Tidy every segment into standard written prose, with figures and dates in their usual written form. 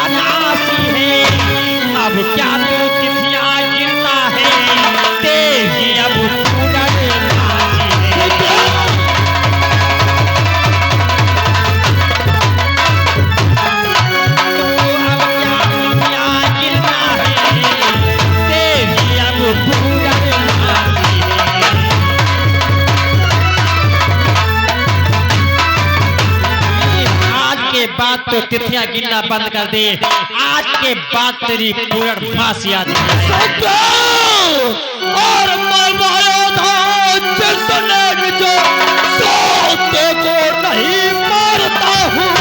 नासी है। अब क्या तू तिथियां गिनता है, तेरी अब पूरन नासी है। तू अब क्या तिथियां गिनता है, तेरी अब पूरन नासी है। आज के बाद तो तिथियां गिनना बंद कर दे, आज के बाद तेरी पूर्णमासी याद और मरवाया था जिसने जो सोते को नहीं मारता हूँ,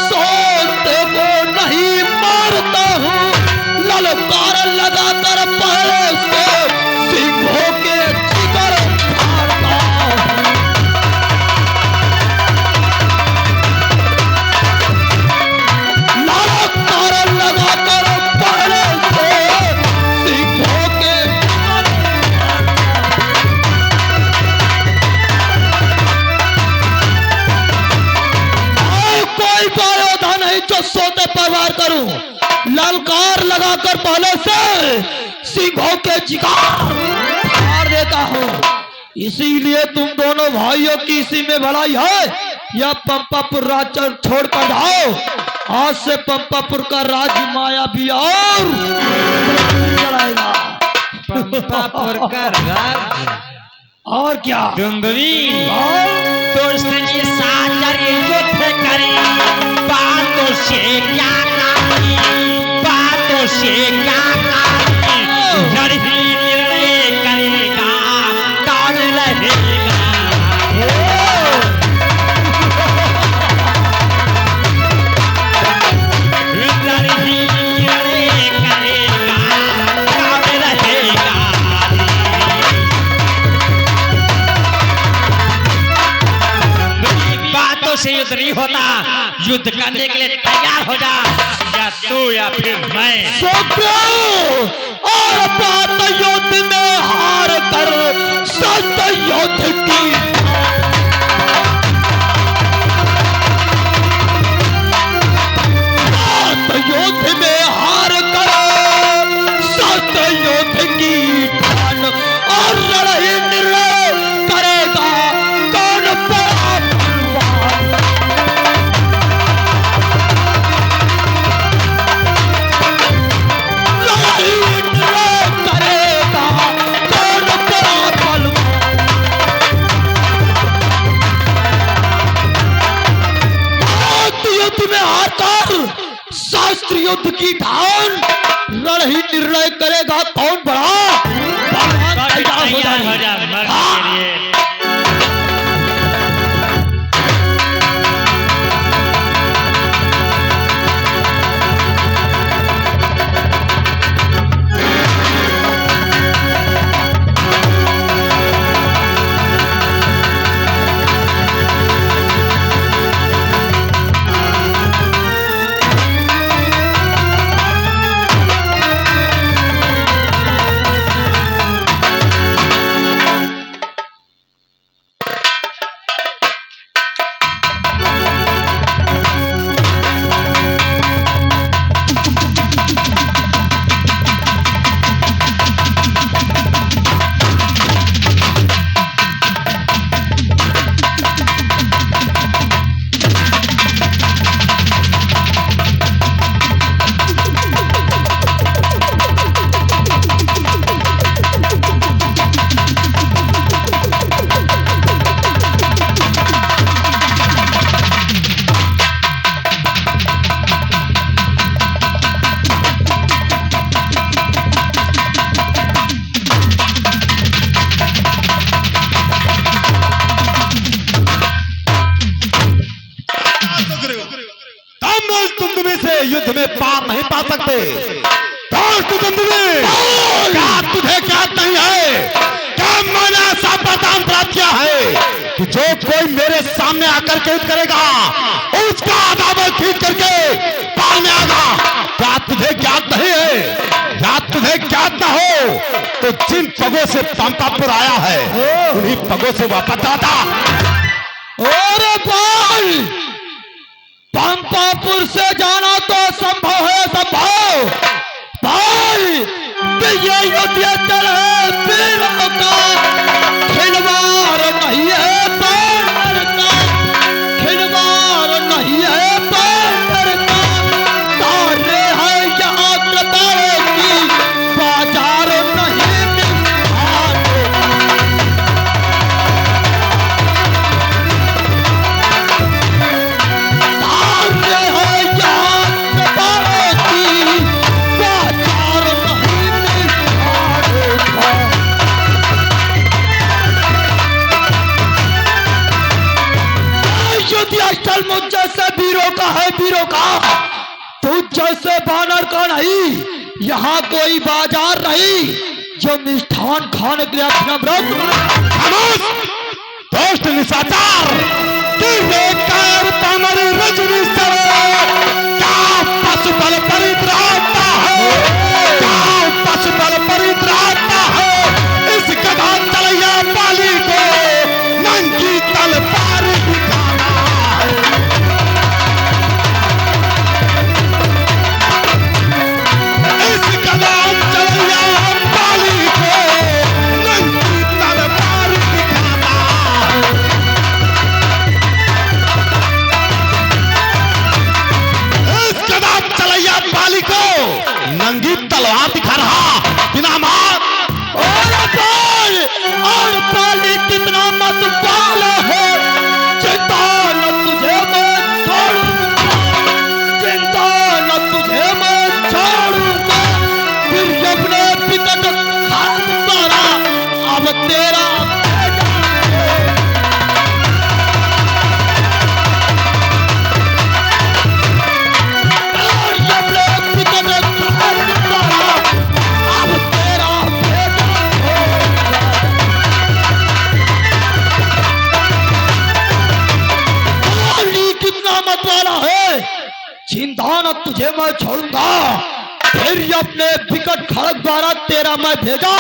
सोते को नहीं मारता हूँ। ललकार लगाकर पहले से सिंहों के जिगर मारता हूँ। ललकार लगाकर पहले से सिंहों के कोई बाधा नहीं जो सोते पर वार करूं। ललकार लगाकर पहले से सिंहों के जिगर मार देता हूं। इसीलिए तुम दोनों भाइयों की इसी में भलाई है। यह पंपापुर राज छोड़कर जाओ। आज से पंपापुर का राज्य माया भी और चलाएगा। पंपापुर का राज्य और क्या दुंदुभी तुझसे सागर युद्ध करे, बातों से क्या नामी, बातों से क्या नामी। लड़ही निर्णय करेगा कौन रहेगा। लड़ही निर्णय करेगा कौन रहेगा। बातों से युद्ध नहीं होता, युद्ध करने के लिए तैयार हो जा, या तू या फिर मैं। और बात युद्ध में हार कर सत्य युद्ध की बात युद्ध में हार कर सत्य युद्ध की ठान और लड़ाई निर्णय करेगा कौन बड़ा बलवान। लड़ाई निर्णय करेगा कौन बड़ा बलवान। बात युद्ध में हार कर शास्त्र युद्ध की ठान लड़ाई निर्णय करेगा कौन बड़ा बलवान। तैयार हो तैयार हो जाए। जा मरने के लिए। युद्ध में पार नहीं पा सकते। क्या तुझे क्या नहीं है? क्या मैंने ऐसा वरदान प्राप्त किया है कि जो कोई मेरे सामने आकर के युद्ध करेगा उसका आधा खींच करके पाल में आगा। क्या तुझे ज्ञात नहीं है? क्या तुझे ज्ञात न हो तो जिन पगों से पंपापुर आया है उन्हीं पगों से वापस आता। अरे भाई, पंपापुर से जाना तो असंभव होता है वीरों का। तू जैसे बानर का नहीं, यहाँ कोई बाजार नहीं जो मिष्ठान खाने के लिए अपना व्रत। खामोश दोस्त निशाचर, तू बेकार पामर रजनी सर, क्या पशुबल परित्राता है, क्या पशुबल परित्राता है। इस गधा चलैया बाली को नंगी तलवार दिखाना है। इस गधा चलैया बाली को नंगी तलवार दिखाना है। इस गधा चलैया बाली को नंगी तलवार दिखा रहा बिना मार। और पाली कितना मत पाला है, चिंता न तुझे मैं छोड़ूंगा, चिंता न तुझे मैं छोड़ूंगा। फिर अपने पिता का खान मारा, अब तेरा चिंता तुझे मैं छोड़ूंगा। फिर अपने विकट खड़ग द्वारा तेरा मैं भेजा।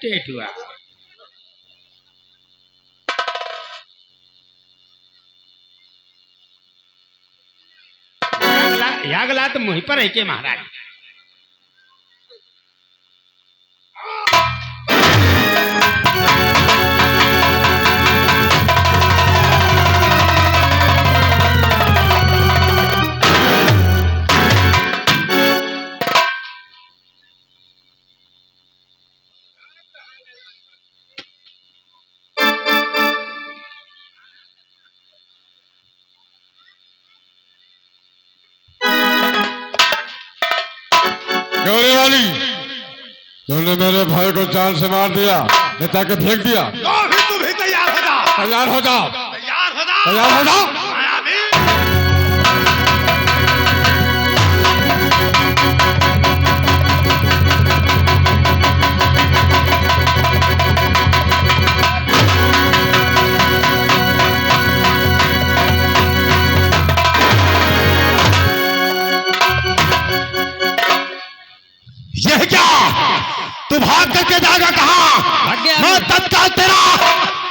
टेट हुआ। यागला तो मुही पर है के महाराज। गौरी वाली, तूने मेरे भाई को जान से मार दिया, नेता के फेंक दिया। तो भी तू भी तैयार हो जा, तैयार हो जाओ, तैयार हो जा, तैयार हो जाओ। मायावी। यह क्या? तू भाग करके जाएगा कहाँ? भाग गया मैं तत्काल तेरा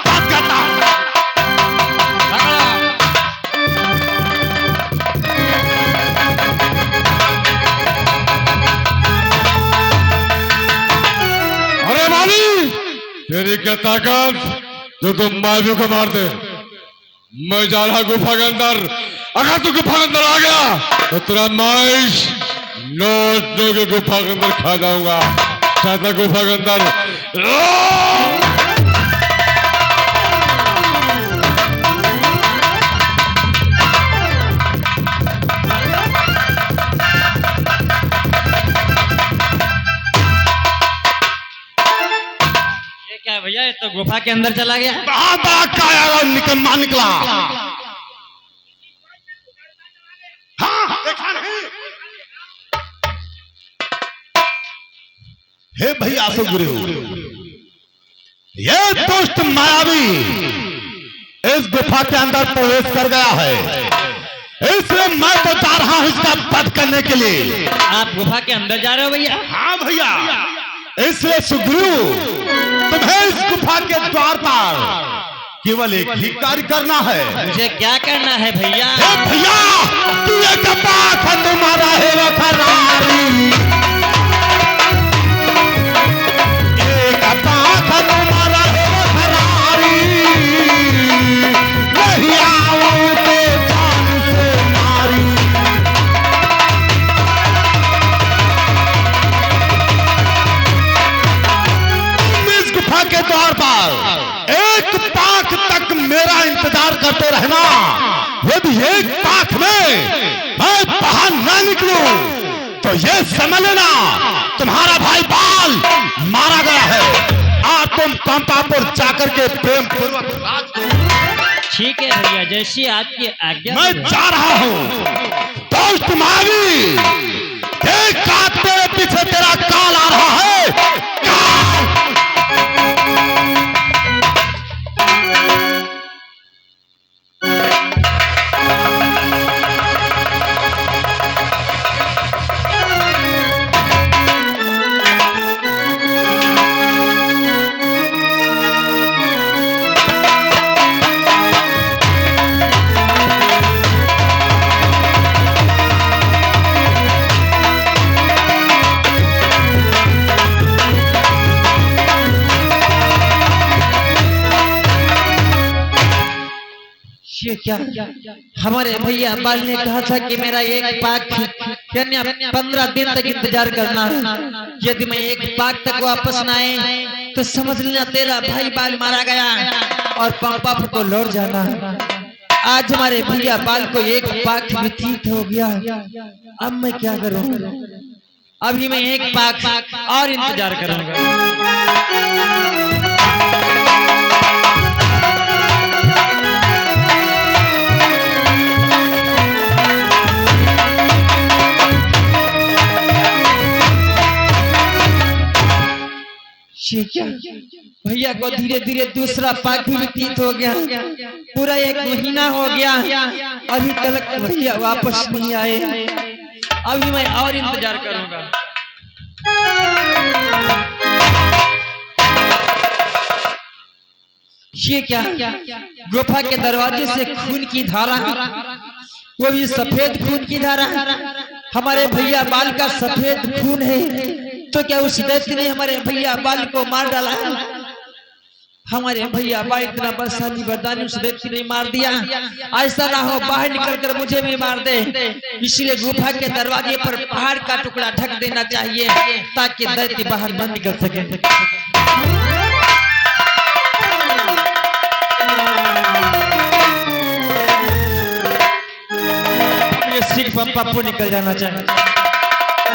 बात करता हूं। अरे माली, तेरी क्या ताकत जो तुम मायावी को मार दे। मैं जा रहा गुफा के अंदर, अगर तू गुफा के अंदर आ गया तो तेरा माइश नोट के गुफा के अंदर खा जाऊंगा। चाहता गुफा के अंदर ये क्या है भैया, ये तो गुफा के अंदर चला गया। बड़ा बड़ा काया निकम्मा निकला। हाँ, देखा नहीं? हे भैया सुग्रीव, ये दुष्ट मायावी इस गुफा के अंदर प्रवेश कर गया है, इसलिए मैं तो जा रहा हूं इसका वध करने के लिए। आप गुफा के अंदर जा रहे हो भैया? हाँ भैया, इसलिए सुग्रीव, तुम्हें इस गुफा के द्वार पर केवल एक ही कार्य करना है। मुझे क्या करना है भैया? हे भैया, तू एक पाख तुम्हारा है वो फरारी, एक पाख तुम्हारा है वो फरारी, नहीं आओ तो जान से मारी। तुम इस गुफा के द्वार पर एक पाख तक मेरा इंतजार करते रहना। यदि एक पाख में मैं बाहर न निकलूं तो ये समझ लेना तुम्हारा भाई बाल मारा गया है। आज तुम पंपापुर जाकर के प्रेम पूर्वक राज करो। ठीक है भैया, जैसी आपकी आज्ञा। मैं जा रहा हूं। दोस्त मावी, देख का तेरे पीछे तेरा काल आ रहा है। काल! ये क्या? हमारे भैया बाल ने कहा था कि मेरा एक पाक यानी 15 दिन तक इंतजार करना है। यदि मैं एक पाक तक वापस न आए तो समझ लेना तेरा भाई बाल मारा गया और पंपापुर को लौट जाना। आज हमारे भैया बाल को एक पाक व्यतीत हो गया। अब मैं क्या करूं? अभी मैं एक पाक और इंतजार करूंगा। ये क्या? भैया को धीरे धीरे दूसरा पाक भी व्यतीत हो गया। पूरा एक महीना हो गया, अभी तक भैया वापस नहीं आए। अभी मैं और इंतजार करूंगा। ये क्या? गुफा के दरवाजे से खून की धारा, वो भी सफेद खून की धारा। हमारे भैया बाल का सफेद खून है, तो क्या उस दैत्य ने हमारे भैया बाल को मार डाला? हमारे भैया बाल इतना बरसानी बरदानी उस दैत्य ने मार दिया। ऐसा ना हो बाहर निकल कर मुझे भी मार दे। इसलिए गुफा के दरवाजे पर पहाड़ का टुकड़ा ढक देना चाहिए ताकि दैत्य बाहर न निकल सके। ये सिर्फ पंपापुर निकल जाना चाहिए। क्या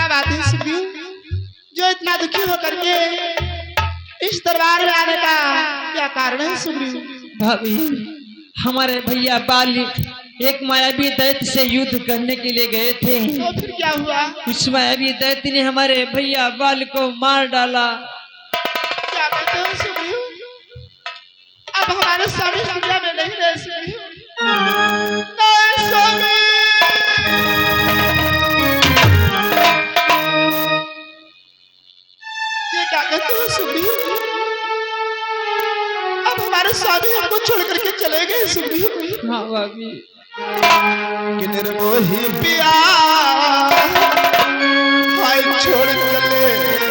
बात है सुग्रीव, जो इतना दुखी होकर के इस दरबार में आने का क्या कारण है सुग्रीव? भाभी, हमारे भैया बाल एक मायावी दैत्य से युद्ध करने के लिए गए थे। तो फिर क्या हुआ? उस मायावी दैत्य ने हमारे भैया बाल को मार डाला। क्या कहते हो सुग्रीव? अब हमारे स्वामी दुनिया में नहीं रह सुग्रीव। नहीं स्वामी। ये क्या कहते हो सुग्रीव? अब हमारे स्वामी हमको छोड़ करके चले गए सुग्रीव। हाँ भाभी। कि निर्मोही पिया भाई छोड़ चले